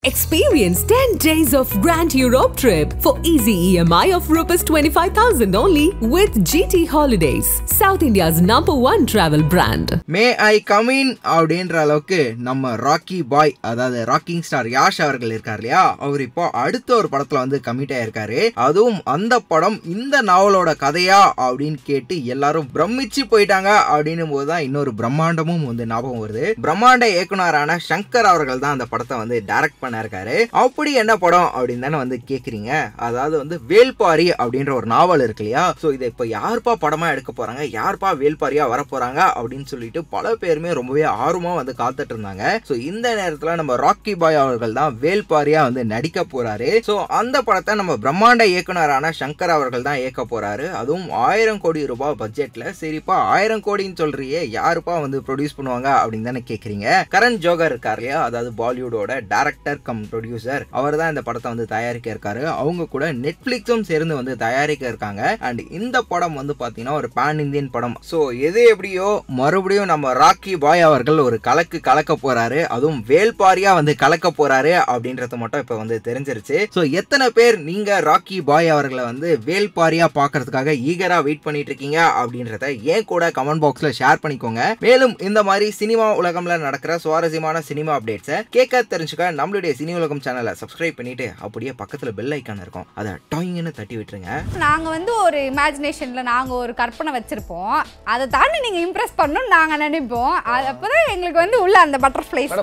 Experience 10 days of Grand Europe trip for easy EMI of Rs 25,000 only with GT Holidays, South India's #1 travel brand. May I come in அப்படின்ற அளவுக்கு நம்ம ராக்கி பாய் அதாவது rocking star Yash அவர்கள் இருக்கார் இல்லையா, அவர் இப்போ அடுத்த ஒரு படத்துல வந்து கமிட் ஆயிருக்காரு. அதுவும் அந்த படம் இந்த நாவலோட கதையா அப்படின்னு கேட்டு எல்லாரும் பிரமிச்சு போயிட்டாங்க. அப்படின்னும் போதுதான் இன்னொரு பிரம்மாண்டமும் வந்து ஞாபகம் வருது. பிரம்மாண்ட இயக்குனரான சங்கர் அவர்கள் தான் அந்த படத்தை வந்து டைரக்ட் பண்ண இருக்காரு. அப்படி என்ன படம் அப்படின்னு தானே வந்து கேக்குறீங்க. அதாவது வந்து வேல்பாரி அப்படின்ற ஒரு நாவல் இருக்கு இல்லையா, சோ இதை இப்ப யாருப்பா படமா எடுக்க போறாங்க, யாருப்பா வேல்பாரியா வர போறாங்க அப்படின்னு சொல்லிட்டு பல பேருமே ரொம்பவே ஆர்வமா வந்து காத்துட்டு இருந்தாங்க. சோ இந்த நேரத்துல நம்ம ராக்கி பாய் அவர்கள் தான் வேல்பாரியா வந்து நடிக்க போறாரு. சோ அந்த படத்தை நம்ம பிரம்மாண்ட இயக்குனரான சங்கர் அவர்கள் தான் இயக்க போறாரு. அதுவும் 1000 கோடி ரூபாய் பட்ஜெட்ல. சரிப்பா 1000 கோடின்னு சொல்றியே, யாருப்பா வந்து ப்ரொடியூஸ் பண்ணுவாங்க அப்படின்னு தானே கேக்குறீங்க. கரண் ஜோகர் இருக்கார் இல்லையா, அதாவது பாலிவுட்டோட டைரக்டர் கம் ப்ரொடியூசர், அவர் தான் இந்த படத்தை வந்து தயாரிக்க இருக்காரு. அவங்க கூட நெட்ஃபிளிக்ஸும் சேர்ந்து வந்து தயாரிக்க இருக்காங்க. அண்ட் இந்த படம் வந்து பாத்தீங்கன்னா ஒரு பேன் இந்தியன் படம். சோ எது எப்படியோ மறுபடியும் நம்ம ராக்கி பாய் அவர்கள் ஒரு கலக்க போறாரு. அதுவும் வேல்பாரியா வந்து கலக்க போறாரு அப்படின்றது மட்டும் இப்ப வந்து தெரிஞ்சிருச்சு. சோ எத்தனை பேர் நீங்க ராக்கி பாய் அவர்களை வந்து வேல்பாரியா பாக்குறதுக்காக ஈகரா வெயிட் பண்ணிட்டு இருக்கீங்க அப்படின்றத ஏன் கூட கமெண்ட் பாக்ஸ்ல ஷேர் பண்ணிக்கோங்க. மேலும் இந்த மாதிரி சினிமா உலகம்ல நடக்கிற சுவாரஸ்யமான சினிமா அப்டேட்ஸை கேட்க தெரிஞ்சுக்க நம்மளுடைய சினி உலகம் சேனலை சப்ஸ்கிரைப் பண்ணிட்டு அப்படியே பக்கத்துல பெல் ஐகான் இருக்கும், அதை டாயிங்னு தட்டி விட்டுருங்க. நாங்க வந்து ஒரு இமேஜினேஷன்ல நாங்க ஒரு கற்பனை வச்சிருப்போம். அதை தாண்டி நீங்க இம்ப்ரெஸ் பண்ணணும் நாங்க நினைப்போம். அப்பதான் எங்களுக்கு வந்து உள்ள அந்த பட்டர்ஃப்ளைஸ்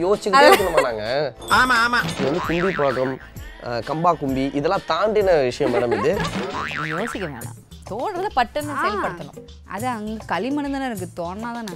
யோசிச்சுக்கிட்டே இருக்கணுமா நாங்க? ஆமா ஆமா, இது வந்து கும்பி பழக்கம், கம்பா கும்பி இதெல்லாம் தாண்டின விஷயம் மேடம். இது யோசிக்க வேணாம், தோன்றத பட்டுன்னு செயல்படுத்தணும். அது அங்க களிமண் தானே இருக்கு, தோணாதானே.